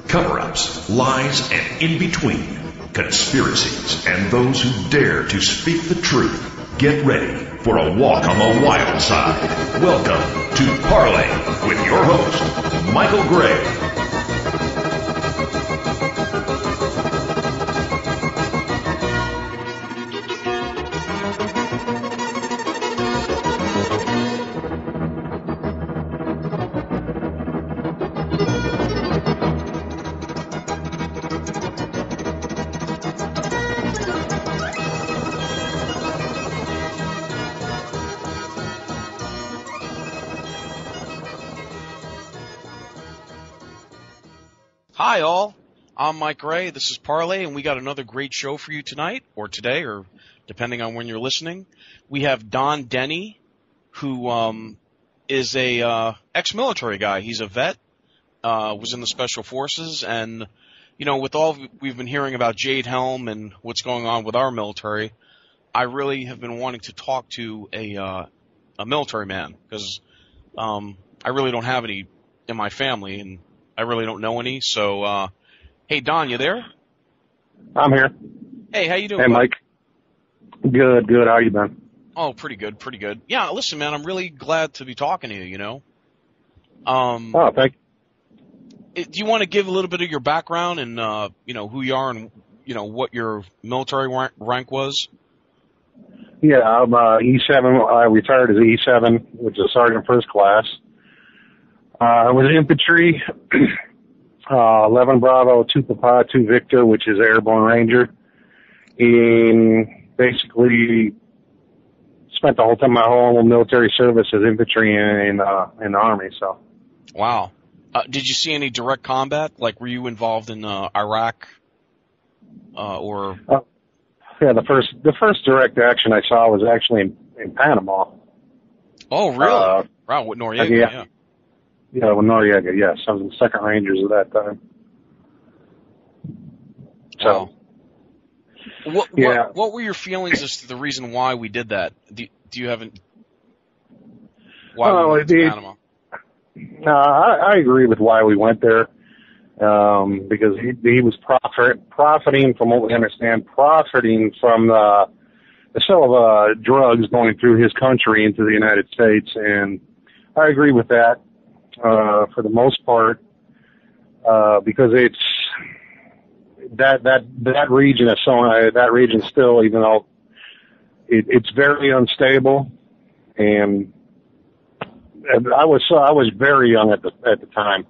cover-ups, lies, and in between, conspiracies, and those who dare to speak the truth. Get ready for a walk on the wild side. Welcome to Parley with your host, Michael Gray. Hi all, I'm Mike Gray, this is Parley, and we got another great show for you tonight, or today, or depending on when you're listening. We have Denny, who is a ex-military guy. He's a vet, was in the Special Forces, and, you know, with all we've been hearing about Jade Helm and what's going on with our military, I really have been wanting to talk to a military man, because I really don't have any in my family, and I really don't know any, so, hey, Don, you there? I'm here. Hey, how you doing? Hey, Mike. Good. How you been? Oh, pretty good. Yeah, listen, man, I'm really glad to be talking to you, you know? Oh, thank you. Do you want to give a little bit of your background and, you know, who you are and, you know, what your military rank was? Yeah, I'm E7. I retired as E7, which is Sergeant First Class. I was infantry, 11 Bravo, 2 Papa, 2 Victor, which is Airborne Ranger, and basically spent the whole time my whole military service as infantry in the Army. So, wow. Did you see any direct combat? Like, were you involved in Iraq, or? Yeah, the first direct action I saw was actually in Panama. Oh, really? Wow, with Noriega, yeah. Yeah, with Noriega, yes. I was in the 2nd Rangers at that time. So, wow. What were your feelings as to the reason why we did that? Do you have why we went to Panama? No, I agree with why we went there, because he was profiting from what we understand, profiting from the sale of drugs going through his country into the United States, and I agree with that. For the most part, because it's that region is that region still, even though it's very unstable, and I was very young at the time,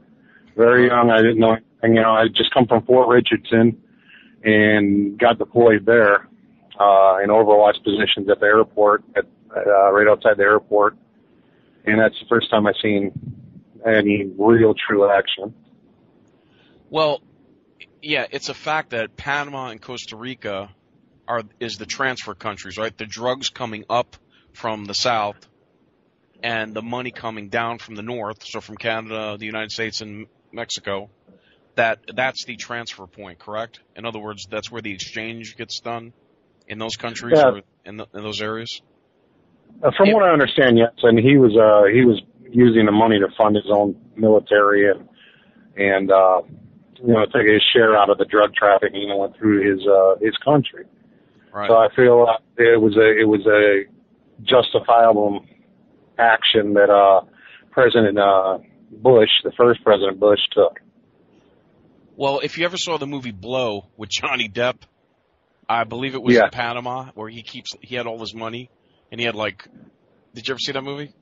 very young. I didn't know anything. You know, I just come from Fort Richardson and got deployed there in overwatch positions at the airport, right outside the airport, and that's the first time I seen any real true action. Well, yeah, it's a fact that Panama and Costa Rica is the transfer countries, right? The drugs coming up from the south and the money coming down from the north, so from Canada, the United States, and Mexico. That's the transfer point, correct? In other words, that's where the exchange gets done in those countries, yeah. Or in those areas. From what I understand, yes, and he was using the money to fund his own military and you know, take his share out of the drug trafficking that went through his country. Right. So I feel it was a justifiable action that President Bush, the first President Bush, took. Well, if you ever saw the movie Blow with Johnny Depp, I believe it was in Panama, where he had all his money, and he had did you ever see that movie?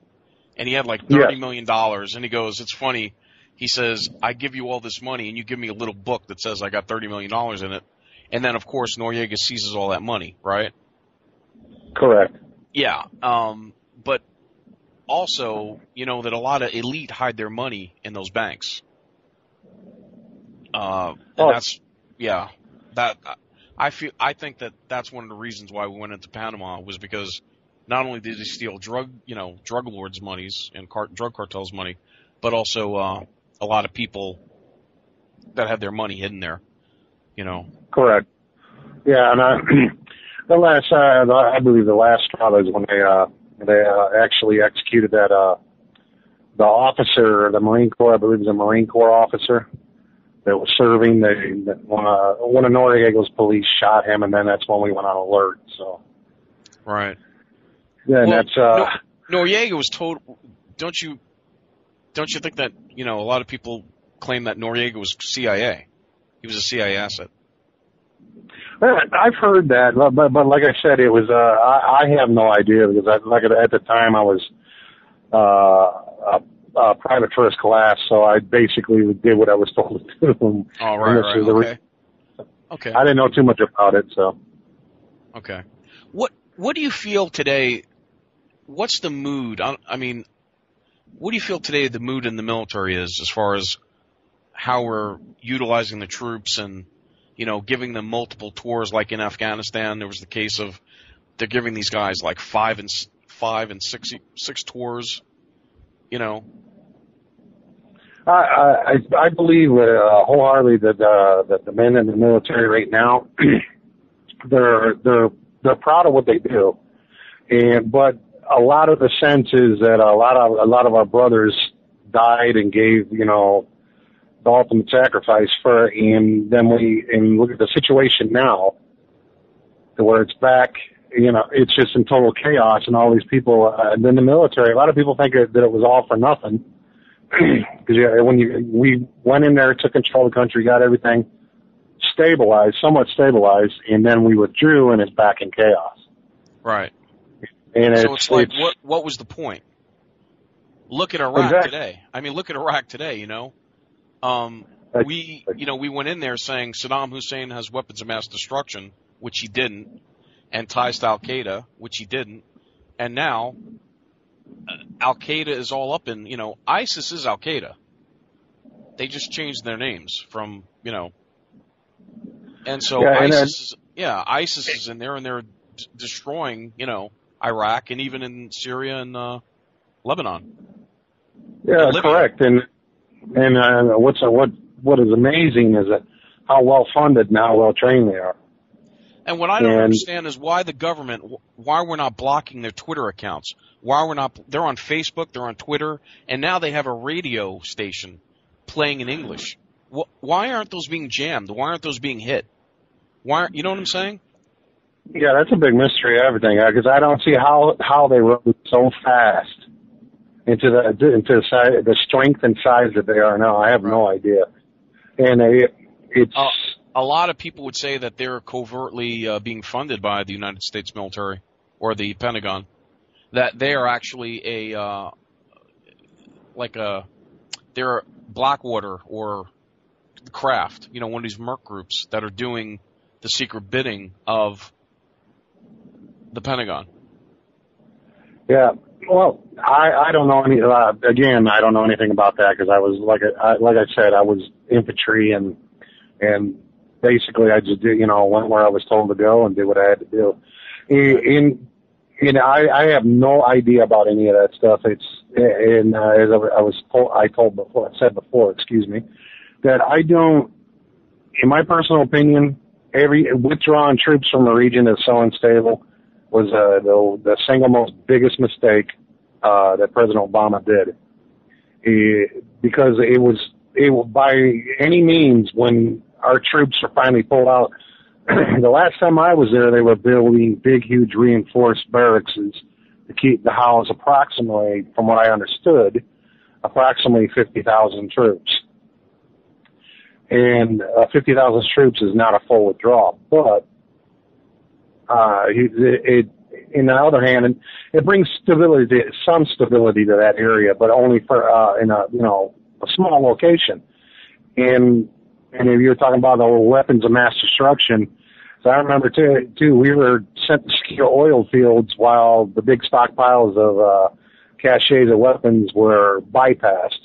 And he had $30 million, and he goes, it's funny, he says, I give you all this money, and you give me a little book that says I got $30 million in it. And then, of course, Noriega seizes all that money, right? Correct. Yeah. But also, you know, that a lot of elite hide their money in those banks. And I think that's one of the reasons why we went into Panama, was because not only did he steal drug lords' monies and drug cartels' money, but also a lot of people that had their money hidden there. You know. Correct. Yeah, and I believe the last straw was when they actually executed that the officer, the Marine Corps, I believe it was a Marine Corps officer, that was serving. One of Noriega's police shot him, and then that's when we went on alert. So, right. Yeah, and that's Noriega was told. Don't you think that a lot of people claim that Noriega was CIA? He was a CIA asset. I've heard that, but like I said, it was I have no idea because at the time I was private first class, so I basically did what I was told to do. Oh, right. Okay. I didn't know too much about it, so. Okay. What do you feel today? What's the mood? I mean, what do you feel today the mood in the military is as far as how we're utilizing the troops and, giving them multiple tours like in Afghanistan? There was the case of they're giving these guys like five and six tours, I believe wholeheartedly that the men in the military right now, they're proud of what they do, but a lot of the sense is that a lot of our brothers died and gave the ultimate sacrifice for, and then look at the situation now, to where it's back. It's just in total chaos, and all these people in the military. A lot of people think that it was all for nothing. Because we went in there, took control of the country, got everything somewhat stabilized, and then we withdrew, and it's back in chaos. Right. And so it's like, what was the point? Look at Iraq today. I mean, look at Iraq today. We went in there saying Saddam Hussein has weapons of mass destruction, which he didn't, and ties to Al Qaeda, which he didn't, and now Al Qaeda is all up in, ISIS is Al Qaeda. They just changed their names from, and so ISIS is in there, and they're destroying, Iraq and even in Syria and Lebanon. Yeah, and correct. And what is amazing is that how well funded and how well trained they are. And what I don't understand is why the government, why we're not blocking their Twitter accounts. They're on Facebook, they're on Twitter, and now they have a radio station playing in English. Why aren't those being jammed? Why aren't those being hit? You know what I'm saying? Yeah, that's a big mystery of everything, because I don't see how they rose so fast into the strength and size that they are now. I have no idea. And it's... A lot of people would say that they're covertly being funded by the United States military or the Pentagon. That they are actually they're Blackwater or Kraft, one of these merc groups that are doing the secret bidding of the Pentagon. Yeah, well, I don't know again, I don't know anything about that because I was like I said, I was infantry and basically I just did, went where I was told to go and did what I had to do. I have no idea about any of that stuff. As I said before, that I don't, in my personal opinion, withdrawing troops from a region that's so unstable was the single most biggest mistake that President Obama did. Because it was by any means when our troops were finally pulled out. The last time I was there, they were building big, huge reinforced barracks to keep the house approximately, from what I understood, approximately 50,000 troops. And 50,000 troops is not a full withdrawal, but in the other hand, it brings some stability to that area, but only for in a small location. And if you're talking about the weapons of mass destruction, so I remember too, we were sent to secure oil fields while the big stockpiles of caches of weapons were bypassed.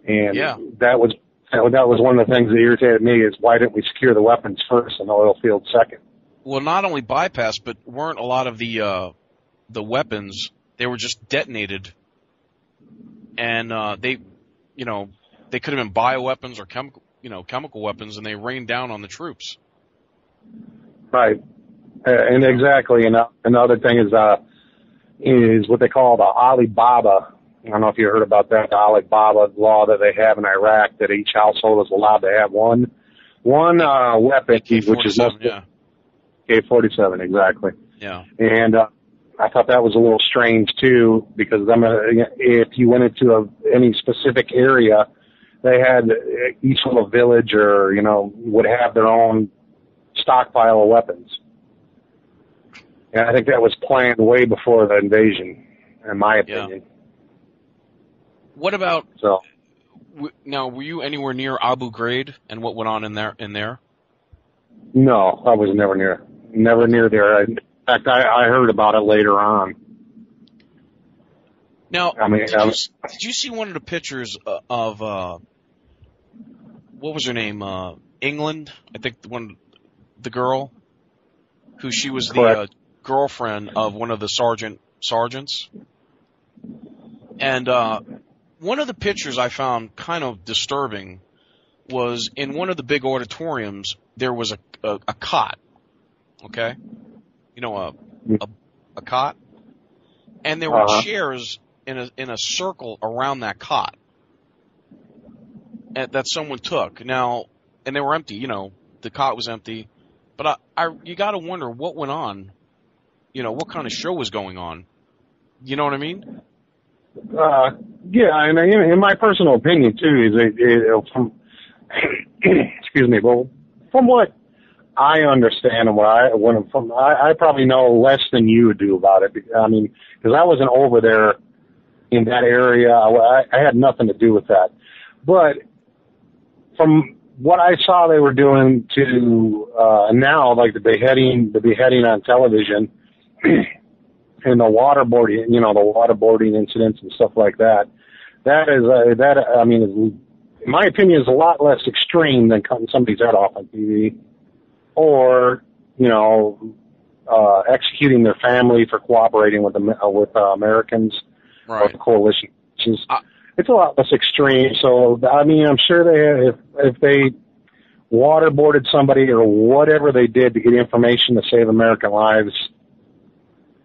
And that was one of the things that irritated me is why didn't we secure the weapons first and the oil field second? Well, not only bypassed, but weren't a lot of the weapons, they were just detonated, and they could have been bioweapons or chemical weapons, and they rained down on the troops. Right, and exactly. And another thing is what they call the Alibaba I don't know if you heard about that, the Ali Baba law that they have in Iraq, that each household is allowed to have one weapon, which is K-47, exactly. Yeah. And I thought that was a little strange too, because if you went into any specific area, they had each little village or would have their own stockpile of weapons. And I think that was planned way before the invasion, in my opinion. Yeah. What about now? Were you anywhere near Abu Ghraib and what went on in there? No, I was never near there. In fact, I heard about it later on. Now, did you see one of the pictures of what was her name? England, I think the girl, who she was the girlfriend of one of the sergeants, and one of the pictures I found kind of disturbing was in one of the big auditoriums. There was a cot, okay, a cot, and there were chairs in a circle around that cot that someone took. Now, and they were empty. The cot was empty, but you got to wonder what went on. What kind of show was going on. You know what I mean? Yeah, and in my personal opinion too is from excuse me, but from what I understand and I probably know less than you do about it. I mean, because I wasn't over there in that area. I had nothing to do with that. But from what I saw they were doing to now, like the beheading on television. And the waterboarding incidents and stuff like that. I mean, in my opinion, is a lot less extreme than cutting somebody's head off on TV, or executing their family for cooperating with Americans or the coalition. It's a lot less extreme. So I mean, I'm sure if they waterboarded somebody or whatever they did to get information to save American lives.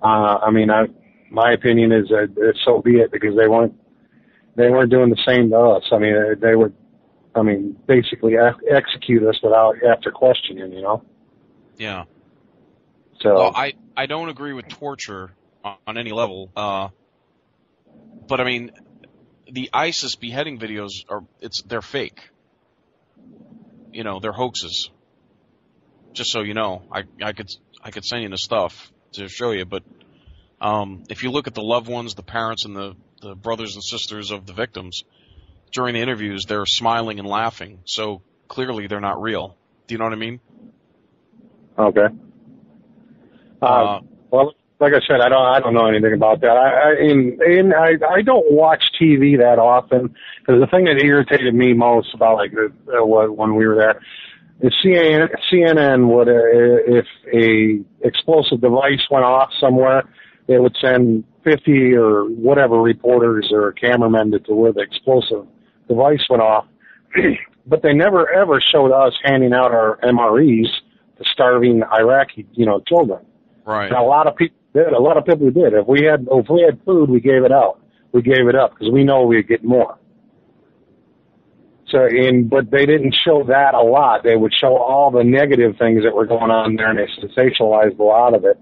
My opinion is that so be it, because they weren't doing the same to us. I mean, they would, basically execute us after questioning, Yeah. So. Well, I don't agree with torture on any level. But I mean, the ISIS beheading videos they're fake. They're hoaxes. Just so you know, I could send you the stuff to show you, but if you look at the loved ones, the parents and the brothers and sisters of the victims, during the interviews, they're smiling and laughing. So clearly they're not real. Do you know what I mean? Okay. Well, like I said, I don't know anything about that. I don't watch TV that often, because the thing that irritated me most about when we were there, CNN would, if a explosive device went off somewhere, it would send 50 or whatever reporters or cameramen to where the explosive device went off. But they never ever showed us handing out our MREs to starving Iraqi, children. Right. And a lot of people did. A lot of people did. If we had food, we gave it out. We gave it up because we know we'd get more. But they didn't show that a lot. They would show all the negative things that were going on there, and they sensationalized a lot of it.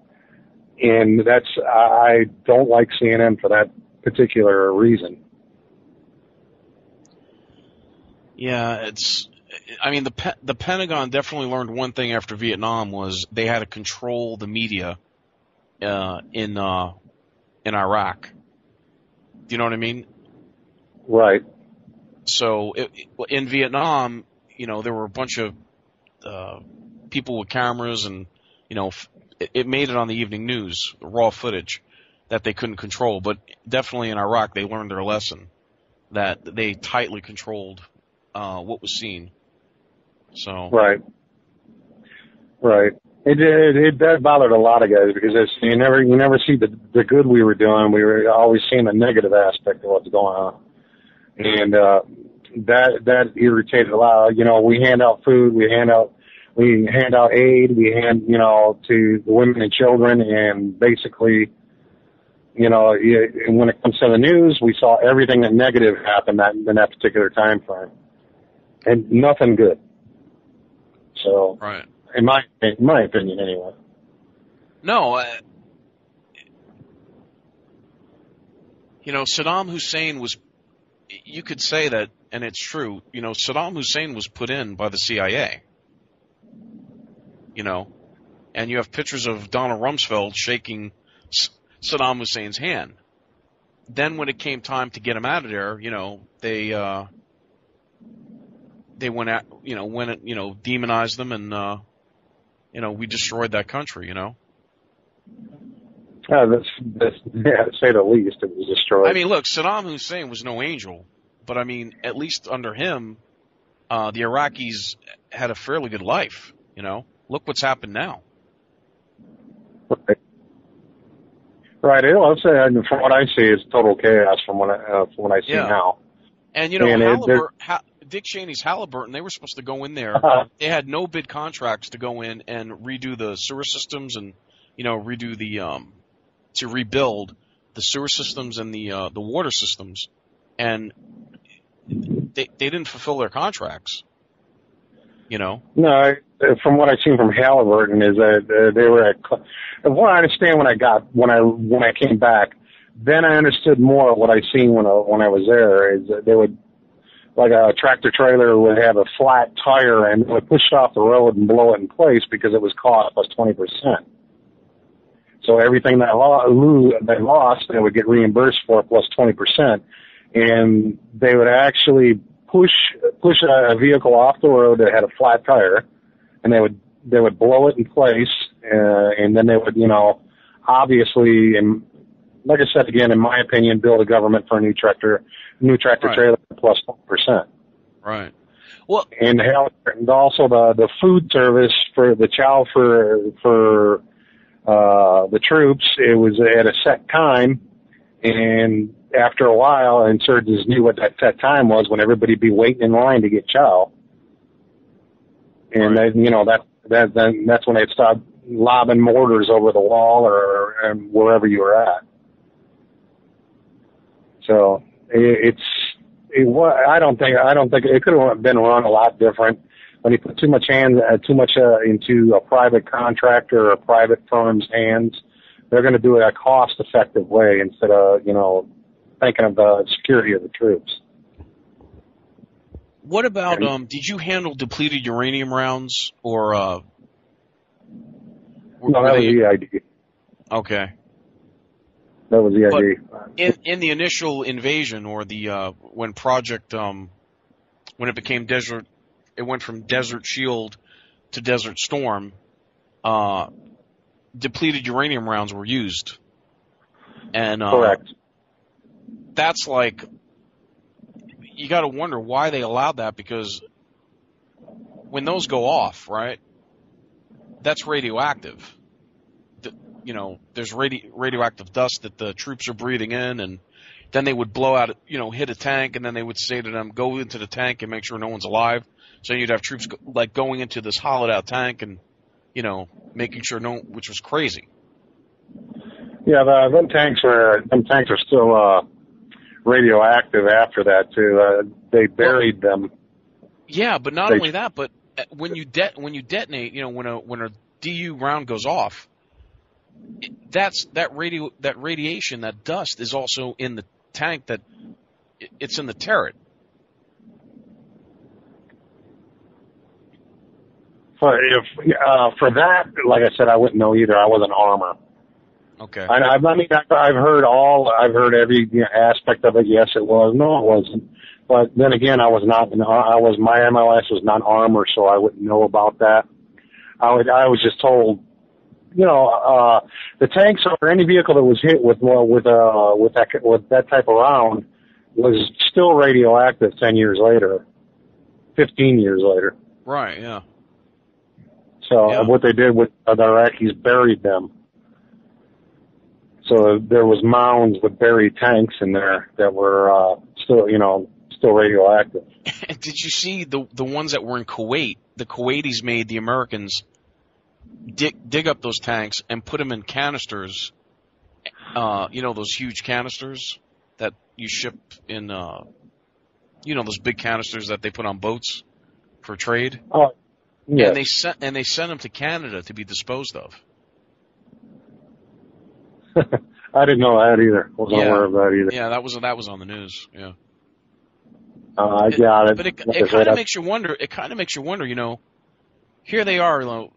And I don't like CNN for that particular reason. Yeah, the Pentagon definitely learned one thing after Vietnam was they had to control the media in Iraq. Do you know what I mean? Right. So in Vietnam, there were a bunch of people with cameras, and it made it on the evening news, raw footage that they couldn't control. But definitely in Iraq, they learned their lesson that they tightly controlled what was seen. So right. That bothered a lot of guys, because you never see the good we were doing. We were always seeing the negative aspect of what's going on. And that irritated a lot. We hand out food, we hand out aid, to the women and children, and basically, when it comes to the news, we saw everything that negative happened in that particular time frame, and nothing good. So, right. in my opinion, anyway. No, Saddam Hussein was. You could say that, and it's true. Saddam Hussein was put in by the CIA. And you have pictures of Donald Rumsfeld shaking Saddam Hussein's hand. Then when it came time to get him out of there, they went at, demonized them, and we destroyed that country. To say the least, it was destroyed. I mean, look, Saddam Hussein was no angel, but I mean, at least under him, the Iraqis had a fairly good life. Look what's happened now. Right. I'll say, from what I see, it's total chaos from what I see now. And Dick Cheney's Halliburton, they were supposed to go in there. They had no bid contracts to go in and redo the sewer systems and redo to rebuild the sewer systems and the water systems, and they didn't fulfill their contracts. No, from what I've seen from Halliburton is that they were at. What I understand when I came back, then I understood more of what I seen when I was there. Is that they would, like a tractor trailer would have a flat tire and it would push it off the road and blow it in place because it was cost plus 20%. So everything that they lost, they would get reimbursed for plus 20%, and they would actually push a vehicle off the road that had a flat tire, and they would blow it in place, and then they would, obviously, and like I said again, in my opinion, build a government for a new tractor right. trailer plus 20%. Right. Well, and also the food service for the chow for the troops, it was at a set time, and after a while, insurgents knew what that set time was when everybody'd be waiting in line to get chow. And right. then, that's when they'd start lobbing mortars over the wall or wherever you were at. So I don't think it could have been run a lot different. When you put too much into a private contractor or a private firm's hands, they're going to do it a cost-effective way instead of thinking of the security of the troops. What about did you handle depleted uranium rounds or? No, that was the EID. Okay. That was the EID. But in the initial invasion or the when it became Desert. It went from Desert Shield to Desert Storm. Depleted uranium rounds were used, and correct. That's like you got to wonder why they allowed that, because when those go off, right, that's radioactive. There's radioactive dust that the troops are breathing in, and then they would blow out, hit a tank, and then they would say to them, go into the tank and make sure no one's alive. So you'd have troops going into this hollowed out tank and, making sure which was crazy. Yeah, them tanks are still radioactive after that too. They buried them. Yeah, but not only that, but when you detonate, when a DU round goes off, that radiation, that dust is also in the tank, that it's in the turret. For that, like I said, I wouldn't know either. I wasn't armor. Okay. I've heard every aspect of it. Yes, it was. No, it wasn't. But then again, my MLS was not armor, so I wouldn't know about that. I was just told, the tanks or any vehicle that was hit with that type of round was still radioactive 10 years later, 15 years later. Right. Yeah. So what they did with the Iraqis, buried them. So there was mounds with buried tanks in there that were still radioactive. Did you see the ones that were in Kuwait? The Kuwaitis made the Americans dig up those tanks and put them in canisters those huge canisters that you ship in, those big canisters that they put on boats for trade. Oh, yeah. And they sent them to Canada to be disposed of. I didn't know that either. Wasn't aware of that either. Yeah, that was on the news. Yeah. I got it. But it kind of makes you wonder. It kind of makes you wonder. Here they are,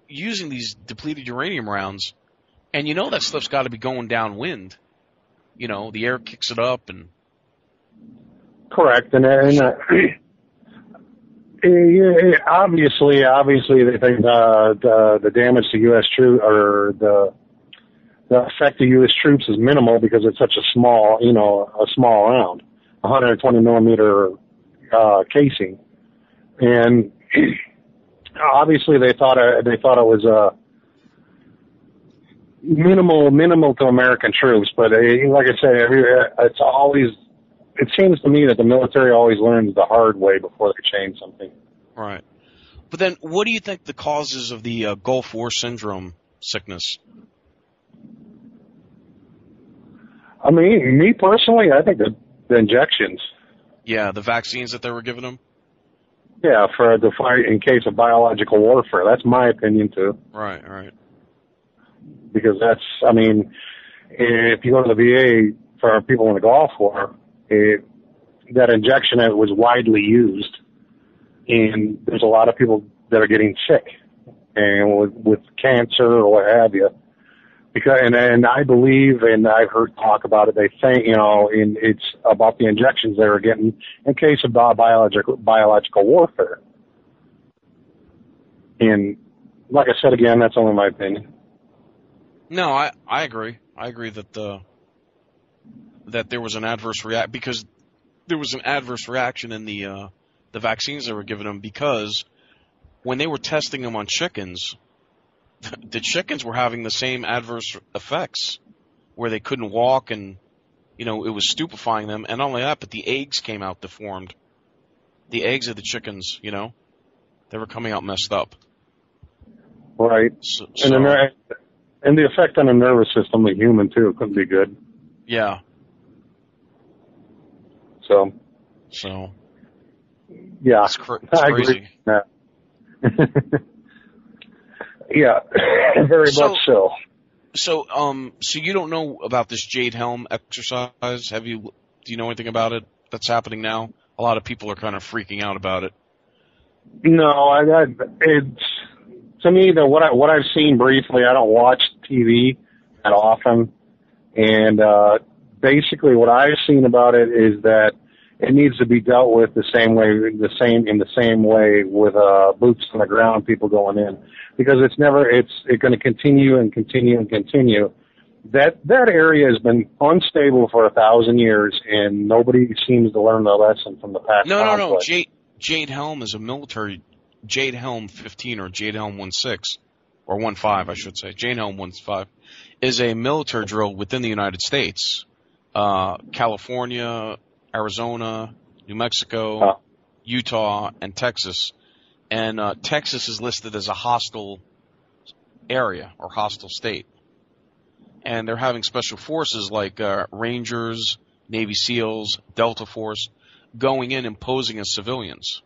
using these depleted uranium rounds, and that stuff's got to be going downwind. The air kicks it up, and correct. And obviously, they think the damage to U.S. troops or the effect of U.S. troops is minimal because it's such a small round, 120 millimeter casing, and obviously they thought it was minimal to American troops. But like I say, it seems to me that the military always learns the hard way before they change something. Right. But then, what do you think the causes of the Gulf War syndrome sickness? I mean, me personally, I think the injections. Yeah, the vaccines that they were giving them? Yeah, for the fight in case of biological warfare. That's my opinion, too. Right. Because if you go to the VA for people in the Gulf War, that injection was widely used, and there's a lot of people that are getting sick, and with cancer or what have you. Because and I believe, and I've heard talk about it. They think it's about the injections they were getting in case of biological warfare. And like I said again, that's only my opinion. No, I agree. I agree that that there was an adverse because there was an adverse reaction in the vaccines they were giving them, because when they were testing them on chickens, the chickens were having the same adverse effects where they couldn't walk, and it was stupefying them. And not only that, but the eggs came out deformed. The eggs of the chickens, they were coming out messed up. Right. And the effect on the nervous system, the human too, couldn't be good. Yeah. So. Yeah. It's crazy. Yeah. Yeah, very much so. So you don't know about this Jade Helm exercise? Do you know anything about it that's happening now? A lot of people are kind of freaking out about it. No, it's to me what I've seen briefly. I don't watch TV that often, and basically what I've seen about it is that it needs to be dealt with in the same way with boots on the ground, people going in, because it's going to continue and continue and continue. That area has been unstable for 1,000 years, and nobody seems to learn the lesson from the past. No. Jade Helm is a military. Jade Helm 15 or Jade Helm 16 or 15, I should say. Jade Helm 15 is a military drill within the United States, California, Arizona, New Mexico, Utah, and Texas. And Texas is listed as a hostile area or hostile state. And they're having special forces like Rangers, Navy SEALs, Delta Force going in and posing as civilians.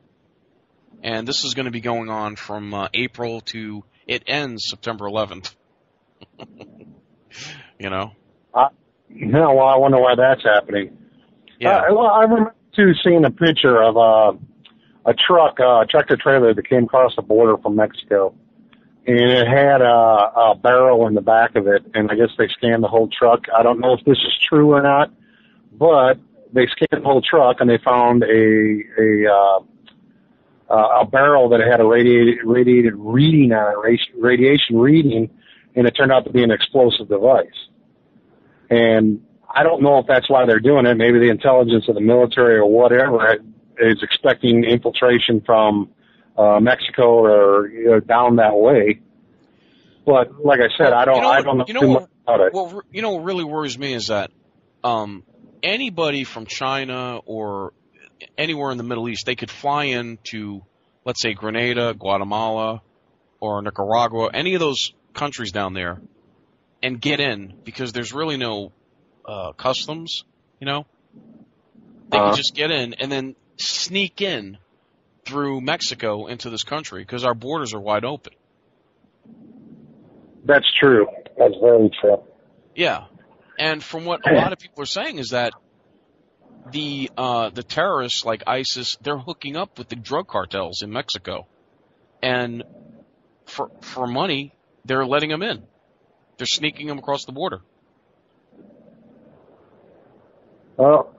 And this is going to be going on from April to it ends September 11th. Well, I wonder why that's happening. Yeah. I remember too seeing a picture of a tractor trailer that came across the border from Mexico, and it had a barrel in the back of it, and I guess they scanned the whole truck. I don't know if this is true or not, but they scanned the whole truck and they found a barrel that had a radiated reading on it, radiation reading, and it turned out to be an explosive device. And I don't know if that's why they're doing it. Maybe the intelligence of the military or whatever is expecting infiltration from Mexico or down that way. But like I said, I don't know too much about it. Well, what really worries me is that anybody from China or anywhere in the Middle East, they could fly into, let's say, Grenada, Guatemala, or Nicaragua, any of those countries down there, and get in because there's really no customs, you know. They can just get in and then sneak in through Mexico into this country because our borders are wide open. That's true. That's very true. Yeah. And from what a lot of people are saying is that the terrorists like ISIS, they're hooking up with the drug cartels in Mexico. And for money, they're letting them in. They're sneaking them across the border. Well,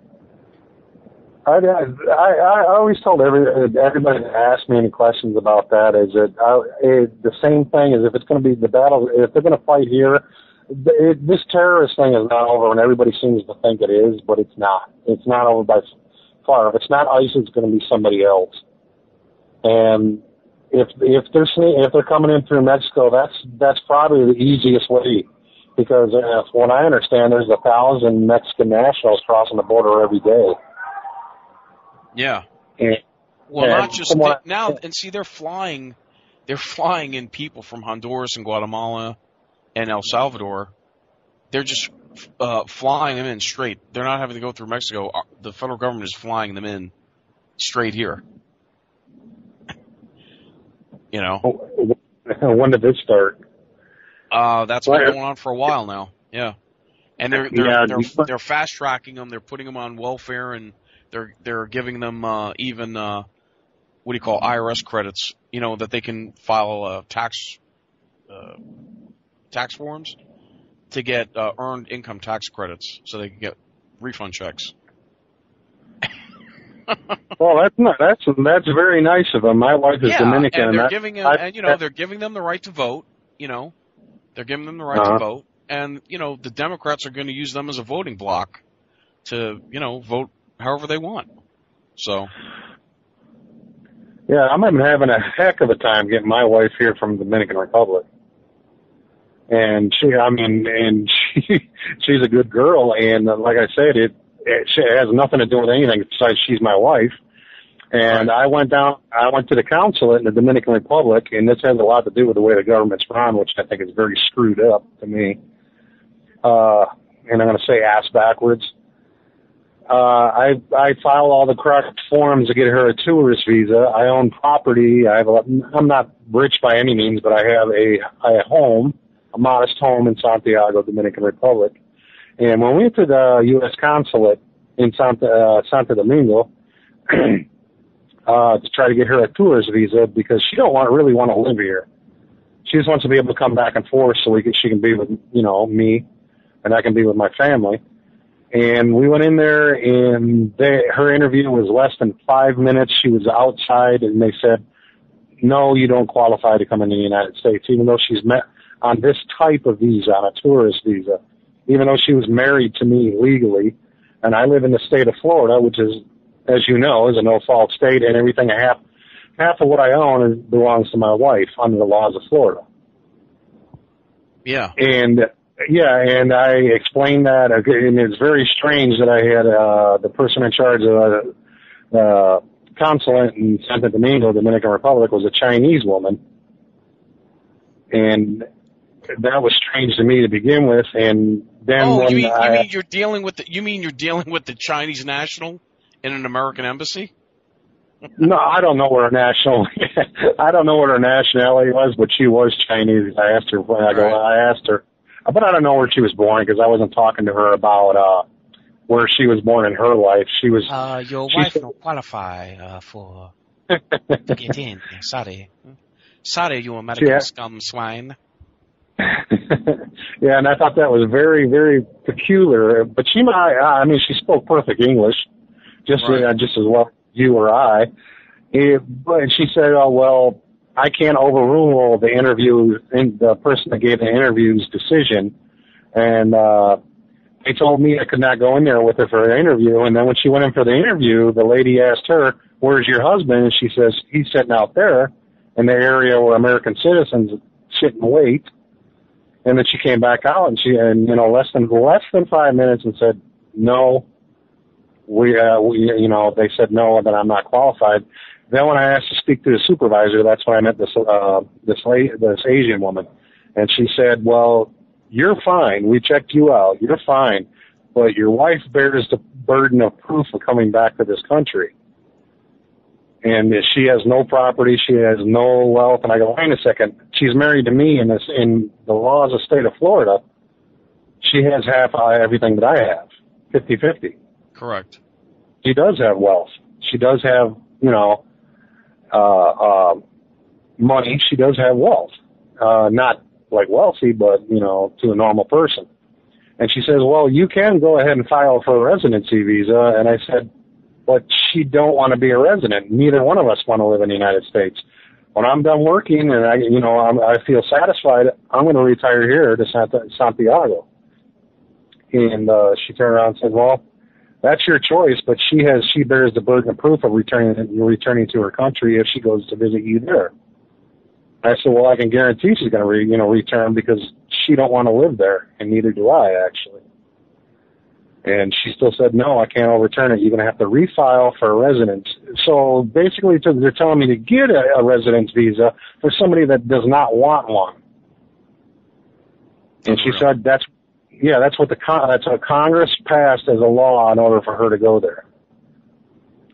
I always told everybody that asked me any questions about that is that the same thing is if it's going to be the battle, if they're going to fight here, this terrorist thing is not over, and everybody seems to think it is, but it's not. It's not over by far. If it's not ISIS, it's going to be somebody else. And if they're coming in through Mexico, that's probably the easiest way, because from what I understand, there's 1,000 Mexican nationals crossing the border every day. Yeah. Well, not just now, and see, they're flying in people from Honduras and Guatemala and El Salvador. They're just flying them in straight. They're not having to go through Mexico. The federal government is flying them in straight here. You know. When did this start? That's been going on for a while now. Yeah. And they're fast tracking them. They're putting them on welfare, and they're giving them even what do you call IRS credits? You know, that they can file tax forms to get earned income tax credits, so they can get refund checks. Well, that's very nice of them. My wife is Dominican, and they're giving them, they're giving them the right to vote. You know, they're giving them the right to vote, and you know, the Democrats are going to use them as a voting bloc to, you know, vote however they want. So, yeah, I'm having a heck of a time getting my wife here from the Dominican Republic, and she's a good girl, and like I said, it has nothing to do with anything besides she's my wife. And I went to the consulate in the Dominican Republic, and this has a lot to do with the way the government's run, which I think is very screwed up to me. And I'm going to say ass backwards. I filed all the correct forms to get her a tourist visa. I own property. I'm not rich by any means, but I have a home, a modest home in Santiago, Dominican Republic. And when we went to the U.S. consulate in Santo Domingo to try to get her a tourist visa, because she don't really want to live here. She just wants to be able to come back and forth so she can be with, you know, me, and I can be with my family. And we went in there, and her interview was less than 5 minutes. She was outside, and they said, no, you don't qualify to come into the United States, even though she's met on this type of visa, on a tourist visa, even though she was married to me legally. And I live in the state of Florida, which is, as you know, is a no-fault state, and everything, half of what I own belongs to my wife under the laws of Florida. Yeah. And I explained that, and it's very strange that I had the person in charge of the consulate in Santo Domingo, Dominican Republic, was a Chinese woman, and that was strange to me to begin with. And then you mean you're dealing with the Chinese national in an American embassy? No, I don't know what her nationality was, but she was Chinese. I asked her but I don't know where she was born, because I wasn't talking to her about where she was born in her life. She was. Your wife don't qualify for to get in. Sorry, you American scum swine. Yeah, and I thought that was very, very peculiar. But she spoke perfect English, just as well as you or I. But she said, "Oh well, I can't overrule the person that gave the interview's decision." And they told me I could not go in there with her for an interview. And then when she went in for the interview, the lady asked her, "Where's your husband?" And she says, "He's sitting out there in the area where American citizens sit and wait." And then she came back out, and less than 5 minutes, and said, "No, they said no, that I'm not qualified." Then when I asked to speak to the supervisor, that's when I met this Asian woman, and she said, "Well, you're fine. We checked you out. You're fine. But your wife bears the burden of proof of coming back to this country. And she has no property. She has no wealth. And I go, wait a second. She's married to me in the laws of the state of Florida. She has half everything that I have, 50-50. Correct. She does have wealth. She does have, money. She does have wealth. Not like wealthy, but, to a normal person. And she says, well, you can go ahead and file for a residency visa. And I said, but she don't want to be a resident. Neither one of us want to live in the United States. When I'm done working and I feel satisfied, I'm going to retire here to Santiago. And she turned around and said, well, that's your choice, but she bears the burden of proof of returning to her country if she goes to visit you there. I said, well, I can guarantee she's going to return because she don't want to live there, and neither do I, actually. And she still said, no, I can't overturn it. You're going to have to refile for a residence. So basically, they're telling me to get a residence visa for somebody that does not want one. And she said that's what Congress passed as a law in order for her to go there.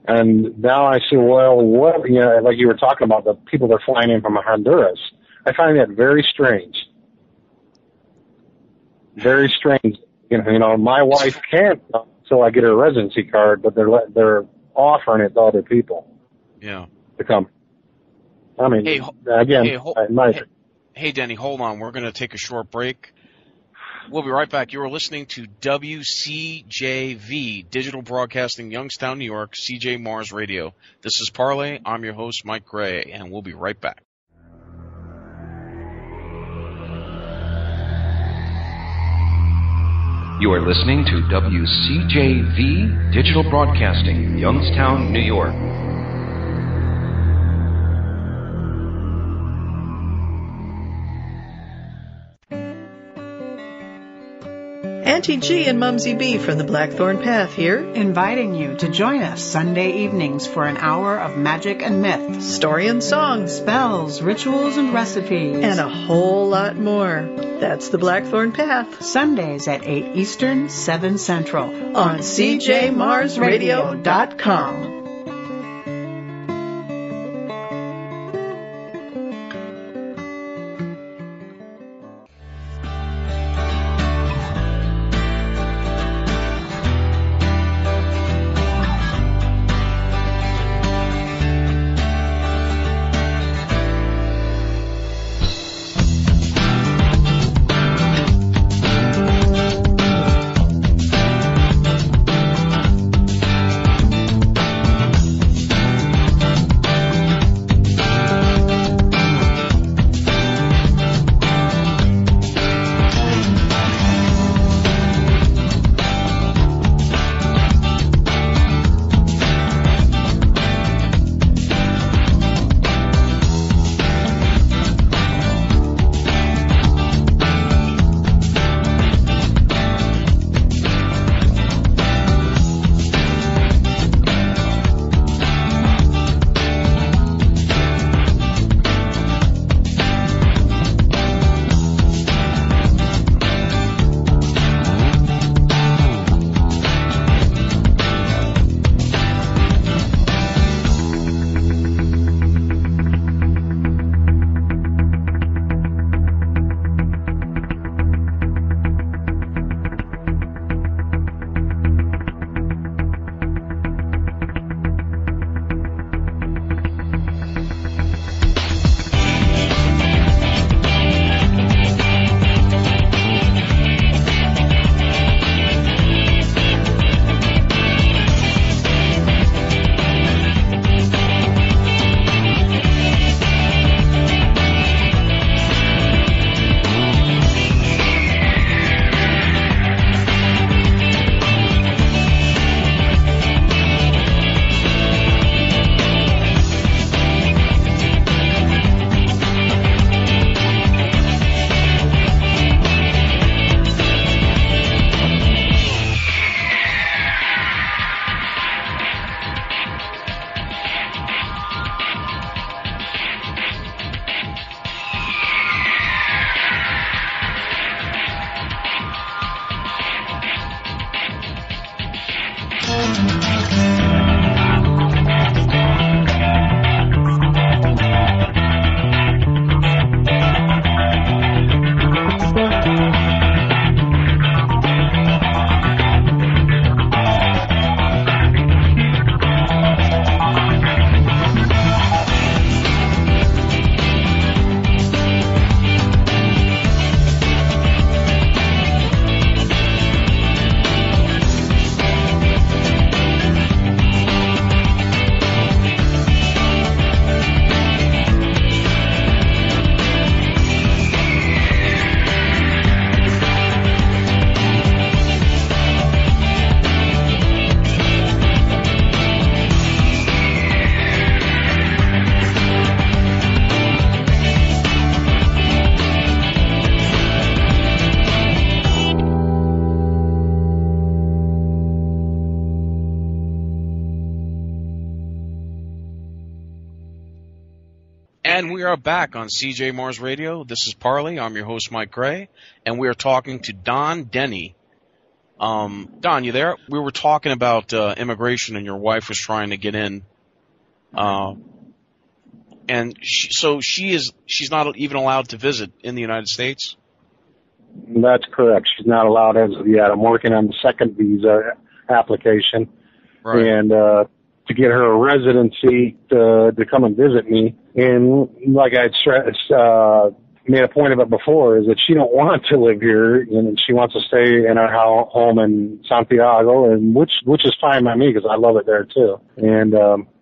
And now I see, well, what, like you were talking about, the people that are flying in from Honduras. I find that very strange. Very strange. My wife can't until I get her residency card, but they're offering it to other people. Yeah. To come. I mean, Hey, Denny, hold on. We're going to take a short break. We'll be right back. You are listening to WCJV, Digital Broadcasting, Youngstown, New York, CJ Mars Radio. This is Parley. I'm your host, Mike Gray, and we'll be right back. You are listening to WCJV, Digital Broadcasting, Youngstown, New York. Auntie G and Mumsy B from the Blackthorn Path here, inviting you to join us Sunday evenings for an hour of magic and myth, story and song, spells, rituals and recipes, and a whole lot more. That's the Blackthorn Path. Sundays at 8 Eastern, 7 Central on CJMarsRadio.com. And we are back on CJ Mars Radio. This is Parley. I'm your host, Mike Gray, and we are talking to Don Denny. Don, you there? We were talking about immigration, and your wife was trying to get in. And she's not even allowed to visit in the United States? That's correct. She's not allowed as of yet. I'm working on the second visa application. Right. And to get her a residency to come and visit me. And like I made a point of it before, is that she don't want to live here, and she wants to stay in our home in Santiago, and which is fine by me because I love it there too. And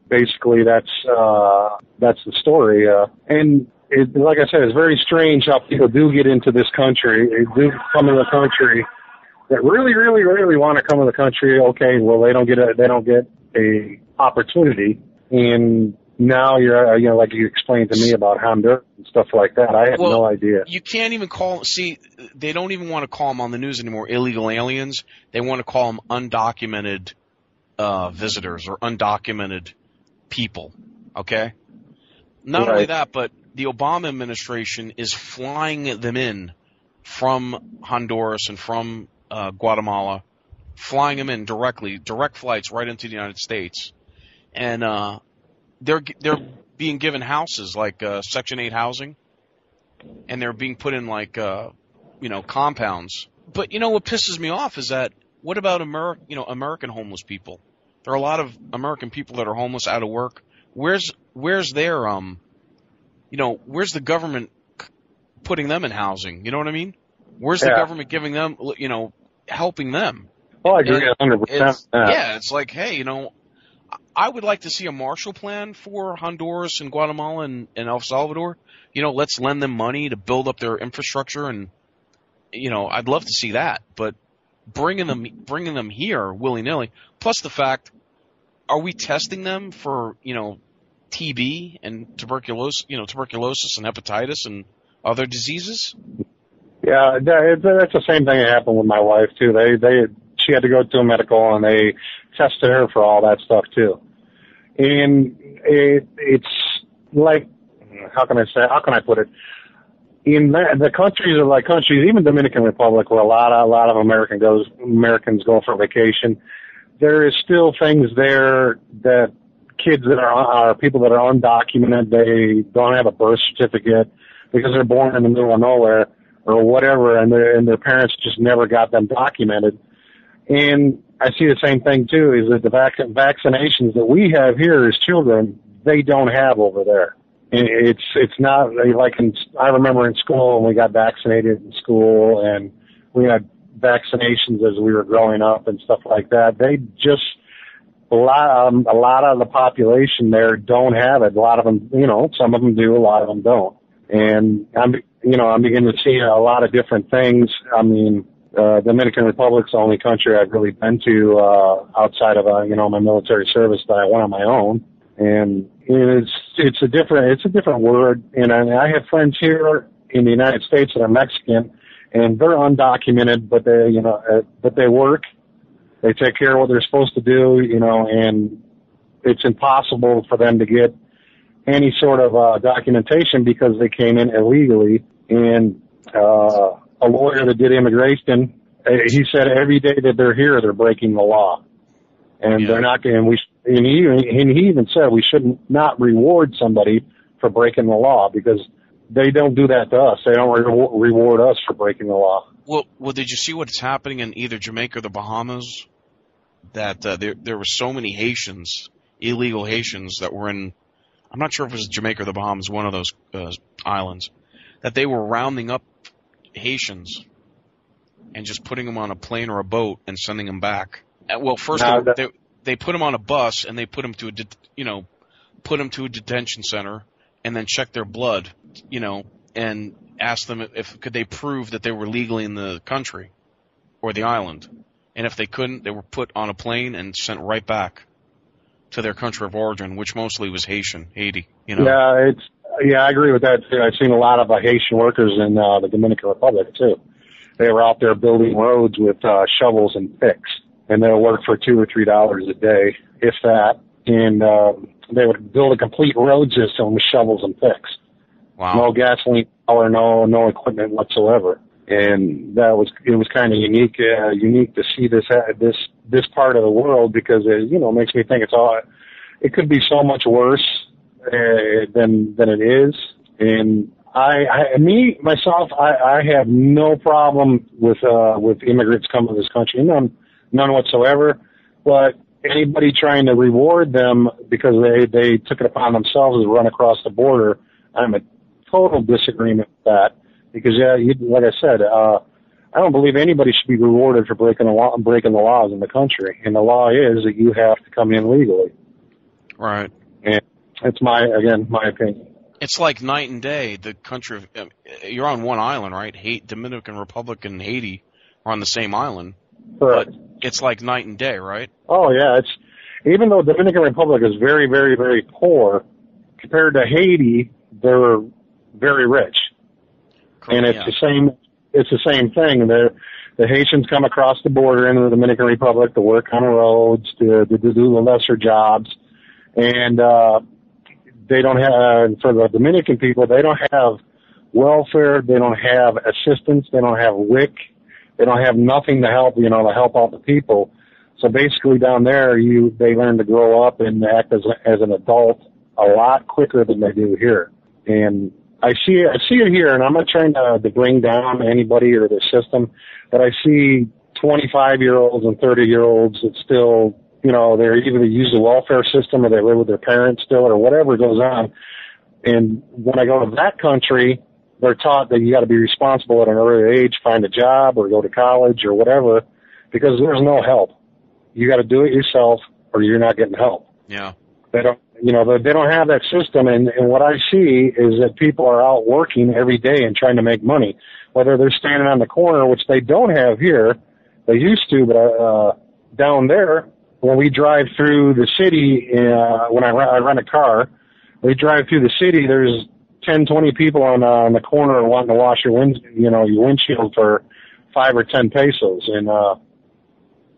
basically that's the story. And like I said, it's very strange how people do get into this country. They do come to the country that really, really, really want to come to the country. Okay, well they don't get a opportunity, and now you're like you explained to me about Honduras and stuff like that. I had no idea. You can't even they don't even want to call them on the news anymore illegal aliens. They want to call them undocumented visitors or undocumented people. Okay? Not only that, but the Obama administration is flying them in from Honduras and from Guatemala, flying them in direct flights right into the United States. And they're being given houses like Section 8 housing, and they're being put in like compounds. But what pisses me off is that what about American homeless people? There are a lot of American people that are homeless, out of work. Where's their where's the government putting them in housing? You know what I mean? Where's the government giving them, helping them? Well, I agree 100%. Yeah, it's like, hey, I would like to see a Marshall Plan for Honduras and Guatemala and El Salvador. Let's lend them money to build up their infrastructure, and I'd love to see that. But bringing them here willy-nilly, plus the fact, are we testing them for TB and tuberculosis and hepatitis and other diseases? Yeah, that's the same thing that happened with my wife too. She had to go to a medical, and they tested her for all that stuff too. And it's like, how can I put it? In the countries are like countries, even Dominican Republic, where a lot of Americans go for vacation. There is still things there that kids that are people that are undocumented, they don't have a birth certificate because they're born in the middle of nowhere or whatever, and their parents just never got them documented. And I see the same thing too, is that the vaccinations that we have here as children, they don't have over there. And it's not like I remember in school when we got vaccinated in school, and we had vaccinations as we were growing up and stuff like that. They just, a lot of the population there don't have it. A lot of them, some of them do, a lot of them don't. And I'm beginning to see a lot of different things. I mean, Dominican Republic's the only country I've really been to outside of my military service that I went on my own, and it's a different word. And I have friends here in the United States that are Mexican, and they're undocumented, but they work, they take care of what they're supposed to do, and it's impossible for them to get any sort of documentation because they came in illegally. And a lawyer that did immigration, he said every day that they're here, they're breaking the law, and they're not. And he even said we should not reward somebody for breaking the law because they don't do that to us. They don't reward us for breaking the law. Well, did you see what's happening in either Jamaica or the Bahamas? That there were so many Haitians, illegal Haitians, that were in. I'm not sure if it was Jamaica or the Bahamas, one of those islands, that they were rounding up Haitians and just putting them on a plane or a boat and sending them back. Well, first they put them on a bus and they put them to a detention center and then checked their blood, and asked them could they prove that they were legally in the country or the island. And if they couldn't, they were put on a plane and sent right back to their country of origin, which mostly was Haiti. Yeah, I agree with that too. I've seen a lot of Haitian workers in the Dominican Republic too. They were out there building roads with shovels and picks, and they'll work for $2 or $3 a day, if that. and they would build a complete road system with shovels and picks. Wow. No gasoline or no equipment whatsoever. And it was kind of unique to see this part of the world, because it, makes me think it could be so much worse than it is. And I have no problem with immigrants coming to this country, none whatsoever. But anybody trying to reward them because they took it upon themselves to run across the border, I'm in total disagreement with that. Because like I said, I don't believe anybody should be rewarded for breaking the laws in the country. And the law is that you have to come in legally. Right. And it's my opinion. It's like night and day. The country you're on one island, right? Dominican Republic and Haiti are on the same island. Correct. But it's like night and day, right? Oh yeah, even though Dominican Republic is very, very, very poor compared to Haiti, they're very rich. And it's the same thing. The Haitians come across the border into the Dominican Republic to work on the roads, to do the lesser jobs. And they don't have, for the Dominican people, they don't have welfare, they don't have assistance, they don't have WIC, they don't have nothing to help, to help out the people. So basically down there, they learn to grow up and act as an adult a lot quicker than they do here. And I see it here, and I'm not trying to bring down anybody or the system, but I see 25-year-olds and 30-year-olds that still, they either use the welfare system or they live with their parents still or whatever goes on. And when I go to that country, they're taught that you got to be responsible at an early age, find a job or go to college or whatever, because there's no help. You got to do it yourself or you're not getting help. Yeah. They don't have that system, and what I see is that people are out working every day and trying to make money, whether they're standing on the corner, which they don't have here. They used to, but down there, when we drive through the city, when I rent a car, we drive through the city, there's 10, 20 people on the corner wanting to wash your windshield for 5 or 10 pesos, and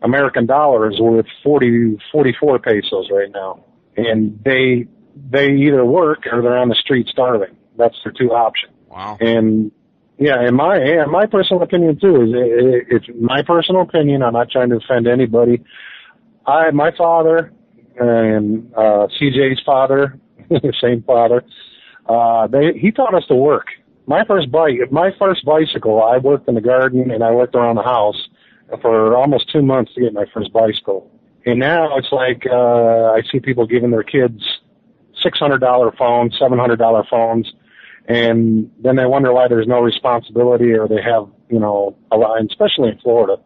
American dollar is worth 44 pesos right now. And they either work or they're on the street starving. That's their two options. Wow. And my personal opinion too is it's my personal opinion. I'm not trying to offend anybody. My father and CJ's father, same father. He taught us to work. My first bicycle, I worked in the garden and I worked around the house for almost 2 months to get my first bicycle. And now it's like I see people giving their kids $600 phones, $700 phones, and then they wonder why there's no responsibility, or they have, a lot, especially in Florida,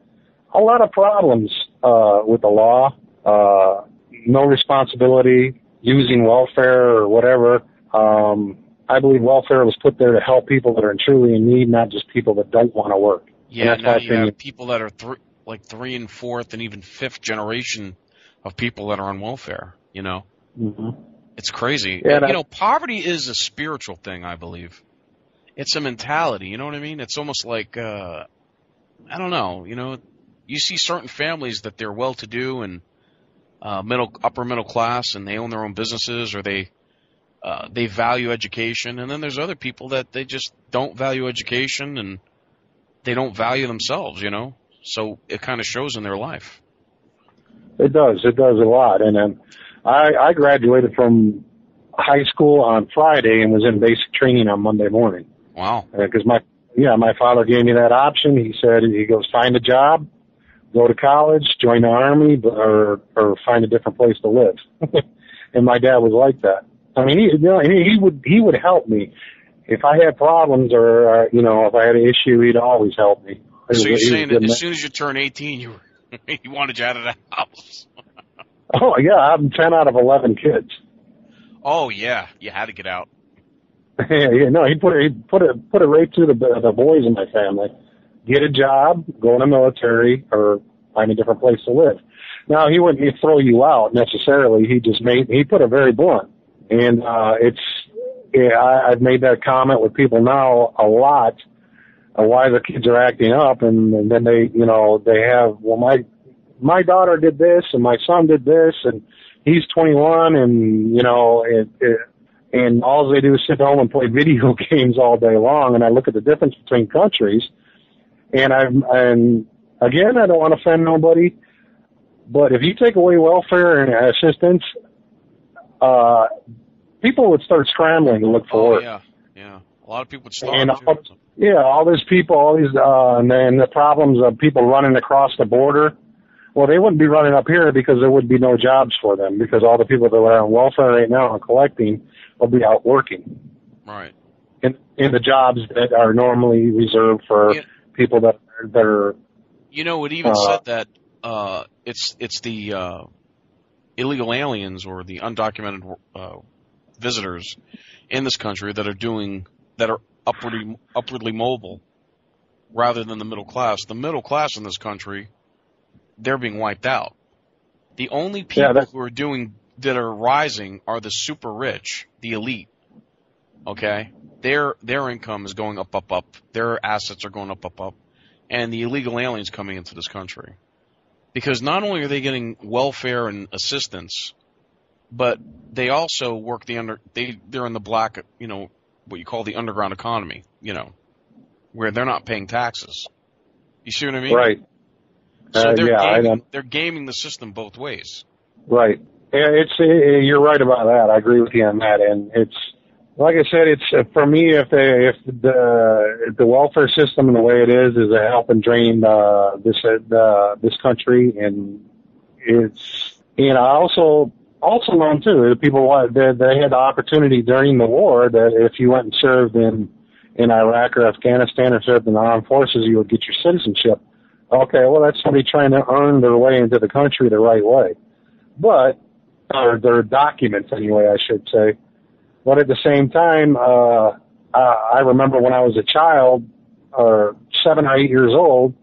a lot of problems with the law, no responsibility, using welfare or whatever. I believe welfare was put there to help people that are truly in need, not just people that don't want to work. Yeah, now you have people that are three and fourth and even fifth generation of people that are on welfare, Mm-hmm. It's crazy. Yeah, poverty is a spiritual thing, I believe. It's a mentality, you know what I mean? It's almost like, I don't know, you see certain families that they're well-to-do and upper middle class, and they own their own businesses, or they value education, and then there's other people that they just don't value education and they don't value themselves, So it kind of shows in their life. It does a lot. And then I graduated from high school on Friday and was in basic training on Monday morning. Wow. Because my father gave me that option. He said, find a job, go to college, join the Army, or find a different place to live. And my dad was like that. I mean, he would help me. If I had problems or, if I had an issue, he'd always help me. So you're saying that as soon as you turn 18, he wanted you out of the house? Oh, yeah, I'm 10 out of 11 kids. Oh, yeah, you had to get out. No, he put it right to the boys in my family. Get a job, go in the military, or find a different place to live. Now, he wouldn't throw you out necessarily. He put it very blunt. And I've made that comment with people now a lot, why the kids are acting up, and then they have, well, my daughter did this and my son did this, and he's 21, and and all they do is sit home and play video games all day long. And I look at the difference between countries, and again, I don't want to offend nobody, but if you take away welfare and assistance, people would start scrambling to look for work. Yeah. A lot of people would start. And all these people, and then the problems of people running across the border. Well, they wouldn't be running up here because there would be no jobs for them, because all the people that are on welfare right now and collecting will be out working. Right. In the jobs that are normally reserved for people that are. It even said that it's the illegal aliens or the undocumented visitors in this country that are upwardly mobile rather than the middle class. The middle class in this country, they're being wiped out. The only people that are rising are the super rich, the elite. Okay? Their income is going up. Their assets are going up. And the illegal aliens coming into this country. Because not only are they getting welfare and assistance, but they also work they're in the black, what you call the underground economy, where they're not paying taxes. You see what I mean? Right. So they're gaming the system both ways. Right. Yeah, you're right about that. I agree with you on that. And it's, like I said, it's for me, if the welfare system and the way it is a help and drain this country, and it's, I also learned too that people they had the opportunity during the war that if you went and served in Iraq or Afghanistan or served in the armed forces, you would get your citizenship. Okay, well, that's somebody trying to earn their way into the country the right way, or their documents anyway, I should say. But at the same time, I remember when I was a child, 7 or 8 years old,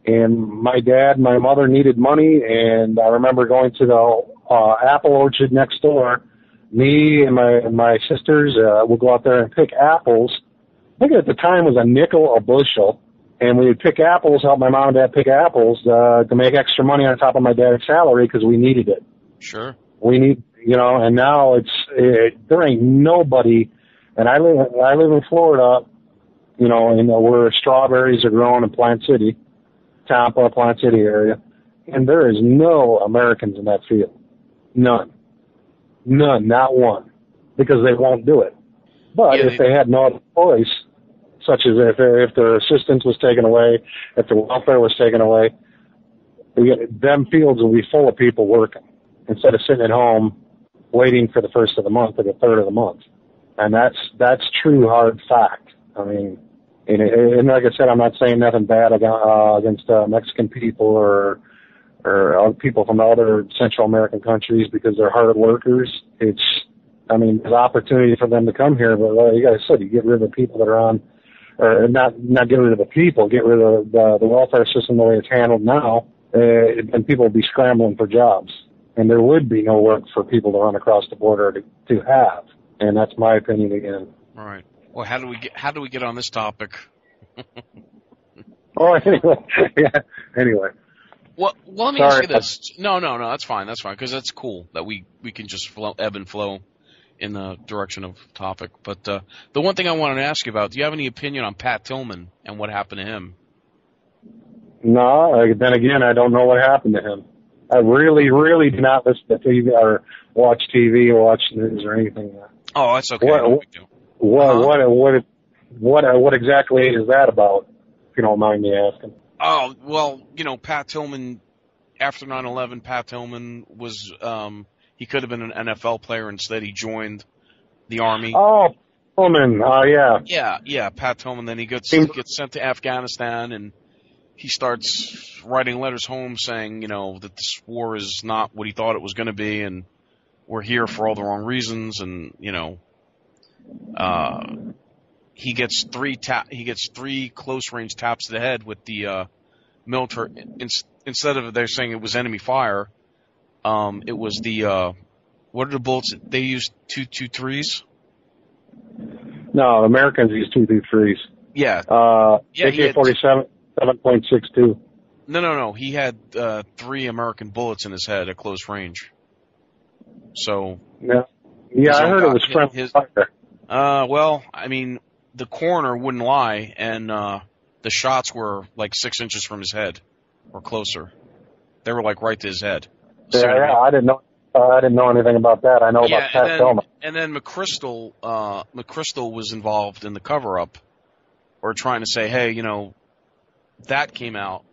and my dad and my mother needed money, and I remember going to the apple orchard next door. Me and my sisters would go out there and pick apples. I think at the time it was a nickel a bushel, and we would pick apples, help my mom and dad pick apples to make extra money on top of my dad's salary because we needed it. Sure. We need, and now there ain't nobody, and I live in Florida, where strawberries are grown in Plant City, Tampa, Plant City area, and there is no Americans in that field. None, not one, because they won't do it. But if they had no other choice, such as if their assistance was taken away, if their welfare was taken away, them fields will be full of people working instead of sitting at home waiting for the first of the month or the third of the month. And that's true hard fact. I mean, and like I said, I'm not saying nothing bad against Mexican people or people from other Central American countries because they're hard workers. There's opportunity for them to come here, but you got to say, you get rid of the people that are on, or not get rid of the people, get rid of the welfare system the way it's handled now, and people would be scrambling for jobs. And there would be no work for people to run across the border to have. And that's my opinion again. All right. Well, how do we get on this topic? Anyway. Well, let me ask you this. No, that's fine, because that's cool that we can just ebb and flow in the direction of topic. But the one thing I wanted to ask you about, do you have any opinion on Pat Tillman and what happened to him? No, then again, I don't know what happened to him. I really, really do not listen to TV or watch TV or watch news or anything. Oh, that's okay. What exactly is that about, if you don't mind me asking? Oh, well, Pat Tillman, after 9/11, Pat Tillman was, he could have been an NFL player. Instead, he joined the Army. Oh, Tillman, yeah. Yeah, Pat Tillman. Then he gets sent to Afghanistan, and he starts writing letters home saying, that this war is not what he thought it was going to be, and we're here for all the wrong reasons, and, he gets three close range taps to the head with the military. Instead of they're saying it was enemy fire, it was the what are the bullets they used? 223s? No, Americans use 223s. Yeah. AK-47, 7.62. No. He had 3 American bullets in his head at close range. So Yeah, I heard it was friendly fire. Well, I mean, the coroner wouldn't lie, and the shots were like 6 inches from his head, or closer. They were like right to his head. Yeah, I didn't know. I didn't know anything about that. I know about Pat Tillman. And then McChrystal was involved in the cover-up, or trying to say, hey, you know, that came out.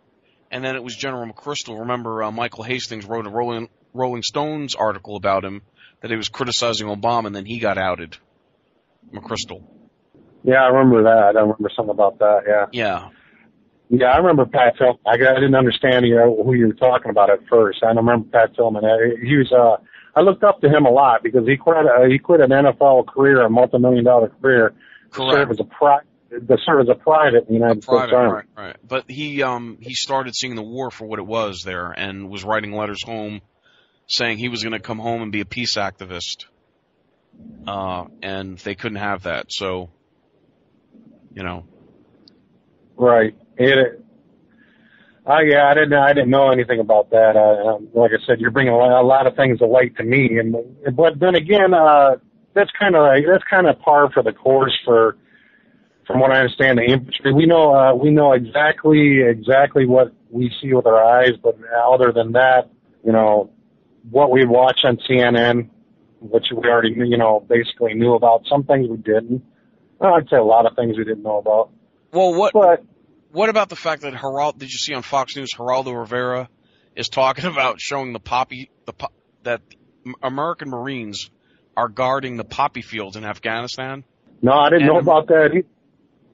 And then it was General McChrystal. Remember, Michael Hastings wrote a Rolling Stones article about him, that he was criticizing Obama, and then he got outed. McChrystal. Yeah, I remember that. I remember something about that, yeah. Yeah. Yeah, I remember Pat Tillman. I didn't understand who you were talking about at first. I remember Pat Tillman. He was. I looked up to him a lot because he quit an NFL career, a multi-million-dollar career, to serve as a private in the United States Army. Right. But he started seeing the war for what it was there, and was writing letters home, saying he was going to come home and be a peace activist. And they couldn't have that, so, you know. Right. I didn't know anything about that. Like I said, you're bringing a lot of things to light to me, but then again, that's kind of par for the course from what I understand, the infantry. We know exactly what we see with our eyes, but other than that, you know, what we watch on CNN, which we already, you know, basically knew about. Some things we didn't. I'd say a lot of things we didn't know about. Well, what about the fact that did you see on Fox News, Geraldo Rivera is talking about showing that American Marines are guarding the poppy fields in Afghanistan? No, I didn't know about that.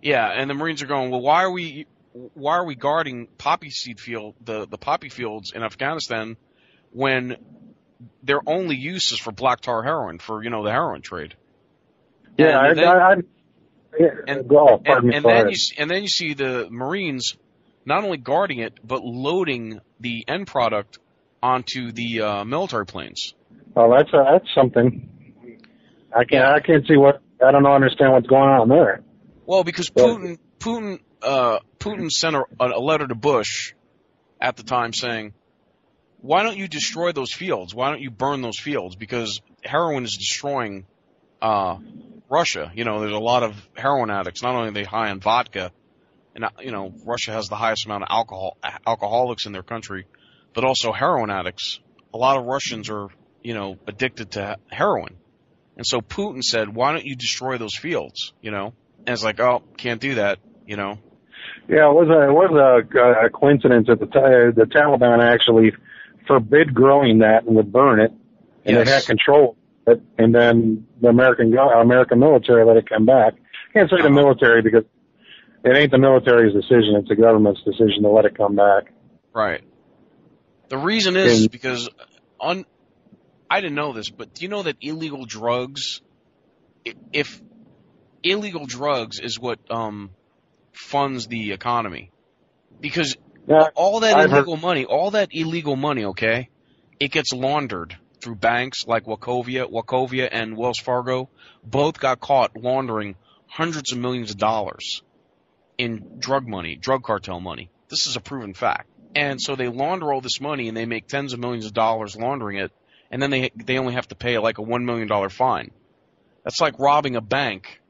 Yeah, and the Marines are going, well, why are we guarding the poppy fields in Afghanistan when their only use is for black tar heroin, for, you know, the heroin trade? Yeah, and then you see the Marines not only guarding it, but loading the end product onto the military planes. Oh, that's something. I don't understand what's going on there. Well, because Putin sent a letter to Bush at the time saying, why don't you destroy those fields? Why don't you burn those fields? Because heroin is destroying Russia. You know, there's a lot of heroin addicts. Not only are they high on vodka, and, you know, Russia has the highest amount of alcoholics in their country, but also heroin addicts. A lot of Russians are, you know, addicted to heroin. And so Putin said, why don't you destroy those fields, you know? And it's like, oh, can't do that, you know? Yeah, it was a coincidence that the Taliban actually forbid growing that and would burn it, and they had control of it, and then the American military let it come back. Can't say the military because it ain't the military's decision; it's the government's decision to let it come back. Right. The reason is because I didn't know this, but do you know that illegal drugs, if illegal drugs is what funds the economy, because all that illegal money, okay, it gets laundered through banks like Wachovia and Wells Fargo. Both got caught laundering hundreds of millions of dollars in drug cartel money. This is a proven fact. And so they launder all this money and they make tens of millions of dollars laundering it, and then they only have to pay like a $1 million fine. That's like robbing a bank.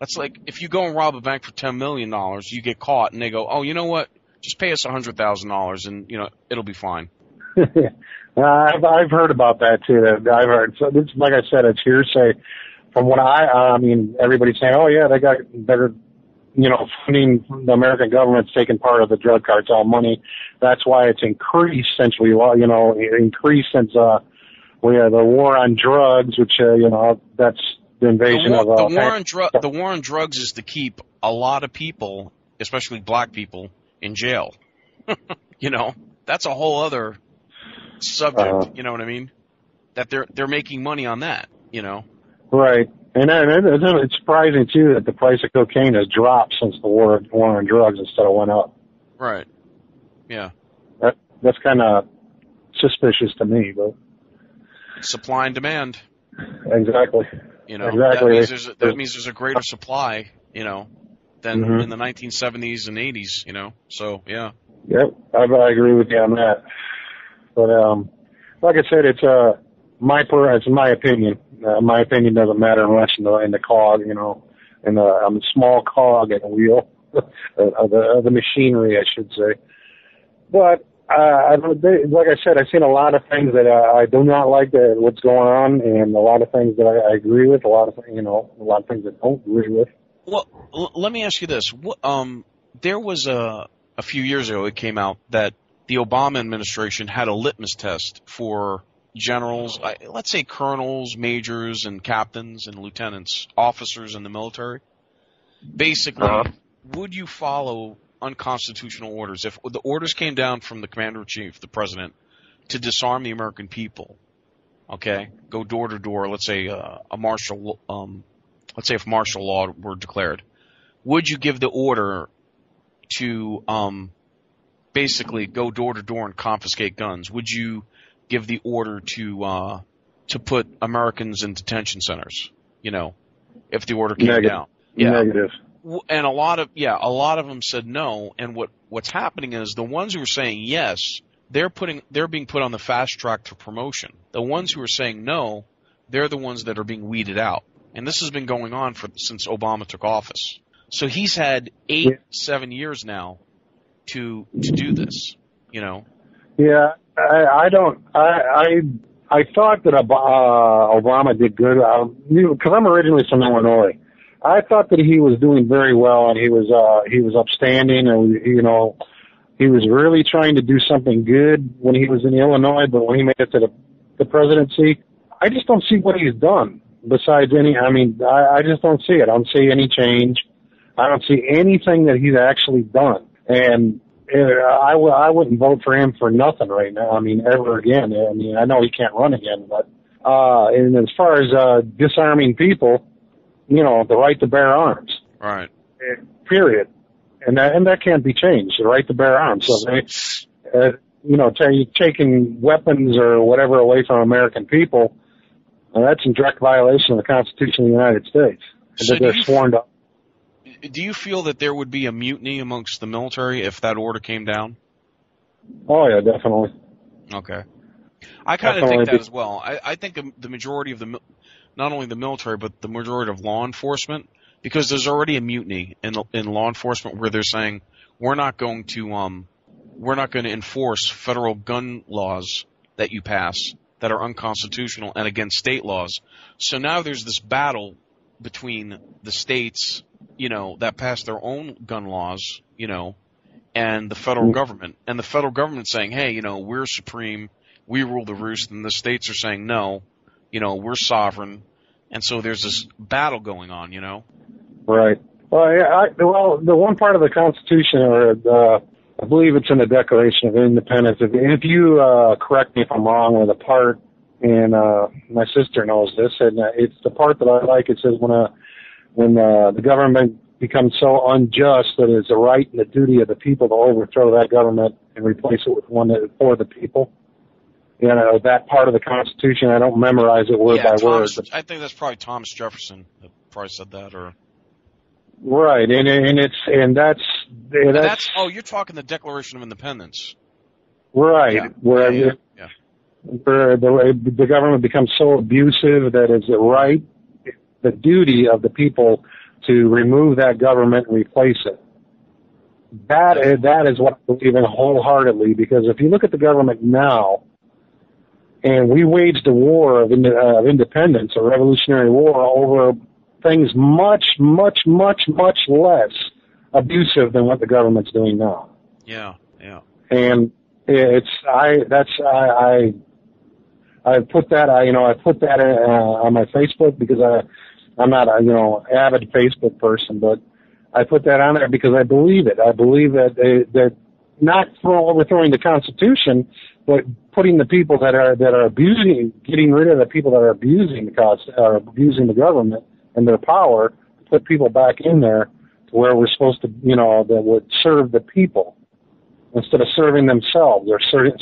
That's like if you go and rob a bank for $10 million, you get caught and they go, oh, you know what? Just pay us $100,000 and, you know, it'll be fine. I've heard about that too. I've heard. So this, like I said, it's hearsay. From what I mean, everybody's saying, oh yeah, they're, you know, funding the American government's taking part of the drug cartel money. That's why it's increased since since we had the war on drugs, which you know, that's the invasion the war on drugs is to keep a lot of people, especially black people, in jail. You know, that's a whole other subject. You know what I mean? That they're making money on that. You know. Right. And it's surprising, too, that the price of cocaine has dropped since the war on drugs instead of went up. Right. Yeah. That's kind of suspicious to me, but... Supply and demand. Exactly. You know, exactly. That means there's a greater supply, you know, than in the 1970s and 80s, you know. So, yeah. Yep, I agree with you on that. But, like I said, it's It's my opinion. My opinion doesn't matter unless in the cog, I'm a small cog in a wheel of the machinery, I should say. But like I said, I've seen a lot of things that I do not like what's going on, and a lot of things that I agree with, a lot of things I don't agree with. Well, let me ask you this. There was a few years ago, it came out that the Obama administration had a litmus test for generals, let's say colonels, majors, and captains and lieutenants, officers in the military. Basically, would you follow unconstitutional orders? If the orders came down from the commander-in-chief, the president, to disarm the American people, okay, go door to door, let's say if martial law were declared, would you give the order to basically go door to door and confiscate guns? Would you give the order to put Americans in detention centers? If the order came down, Negative. And a lot of them said no. And what's happening is the ones who are saying yes, they're being put on the fast track to promotion. The ones who are saying no, they're the ones that are being weeded out. And this has been going on since Obama took office. So he's had 7 years now to do this. Yeah, I thought that Obama did good because I'm originally from Illinois. I thought that he was doing very well, and he was upstanding, and he was really trying to do something good when he was in Illinois. But when he made it to the presidency, I just don't see what he's done. Besides I just don't see it. I don't see any change. I don't see anything that he's actually done, and I wouldn't vote for him for nothing right now. Ever again. I know he can't run again, but and as far as disarming people, the right to bear arms. Right. Period. And that can't be changed. The right to bear arms. So taking weapons or whatever away from American people, that's in direct violation of the Constitution of the United States. So they're sworn to. Do you feel that there would be a mutiny amongst the military if that order came down? Oh, yeah, definitely. Okay. I kind of think that as well. I think the majority of not only the military, but the majority of law enforcement, because there's already a mutiny in law enforcement where they're saying we're not going to enforce federal gun laws that you pass that are unconstitutional and against state laws. So now there's this battle between the states, that pass their own gun laws, and the federal government. And the federal government saying, hey, we're supreme, we rule the roost, and the states are saying, no, we're sovereign. And so there's this battle going on, Right. Well, yeah, the one part of the Constitution, or I believe it's in the Declaration of Independence. If you correct me if I'm wrong, or the part, and my sister knows this, and it's the part that I like. It says when the government becomes so unjust that it's the right and the duty of the people to overthrow that government and replace it with one that is for the people. That part of the Constitution, I don't memorize it word by word. I think that's probably Thomas Jefferson that probably said that, or. Right, and that's. Oh, you're talking the Declaration of Independence. Right, yeah. Where the government becomes so abusive that it's the duty of the people to remove that government and replace it. That is what I believe in wholeheartedly, because if you look at the government now, and we waged a war of independence, a revolutionary war, over things much, much, much, much less abusive than what the government's doing now. Yeah, yeah. And I put that on my Facebook because I'm not a avid Facebook person, but I put that on there because I believe it. I believe that not overthrowing the Constitution, but putting the people that are abusing, getting rid of the people that are abusing the government and their power, put people back in there to where we're supposed to, that would serve the people instead of serving themselves or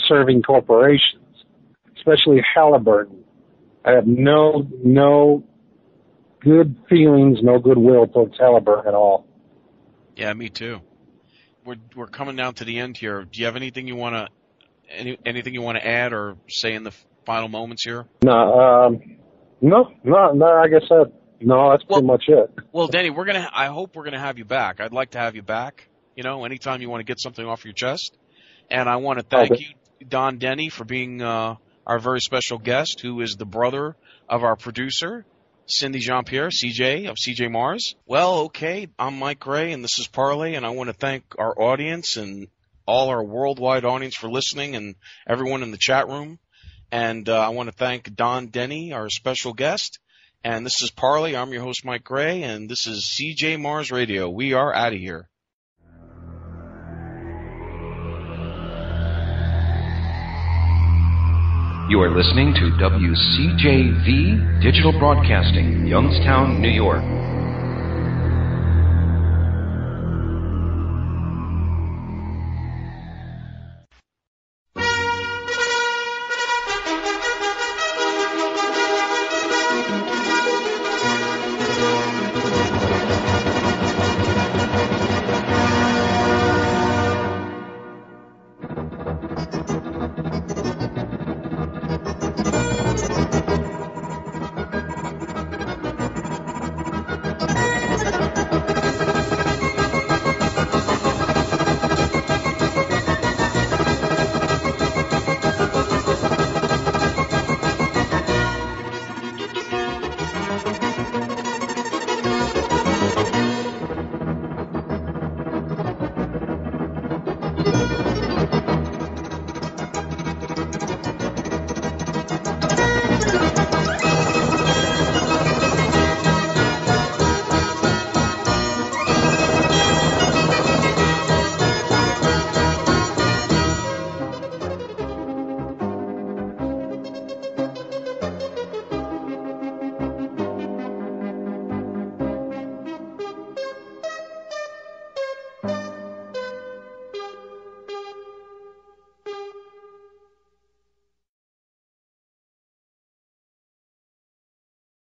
serving corporations, especially Halliburton. I have no good feelings, no goodwill towards Halliburton at all. Yeah, me too. We're coming down to the end here. Do you have anything you want to add or say in final moments here? No, I guess that's pretty much it. Well, Denny, I hope we're gonna have you back. I'd like to have you back. You know, anytime you want to get something off your chest. And I want to thank you, Don Denny, for being our very special guest, who is the brother of our producer, Cindy Jean-Pierre, CJ of CJ Mars. Well, okay, I'm Mike Gray, and this is Parley, and I want to thank our audience and all our worldwide audience for listening, and everyone in the chat room. And I want to thank Don Denny, our special guest. And this is Parley. I'm your host, Mike Gray, and this is CJ Mars Radio. We are out of here. You are listening to WCJV Digital Broadcasting, Youngstown, New York.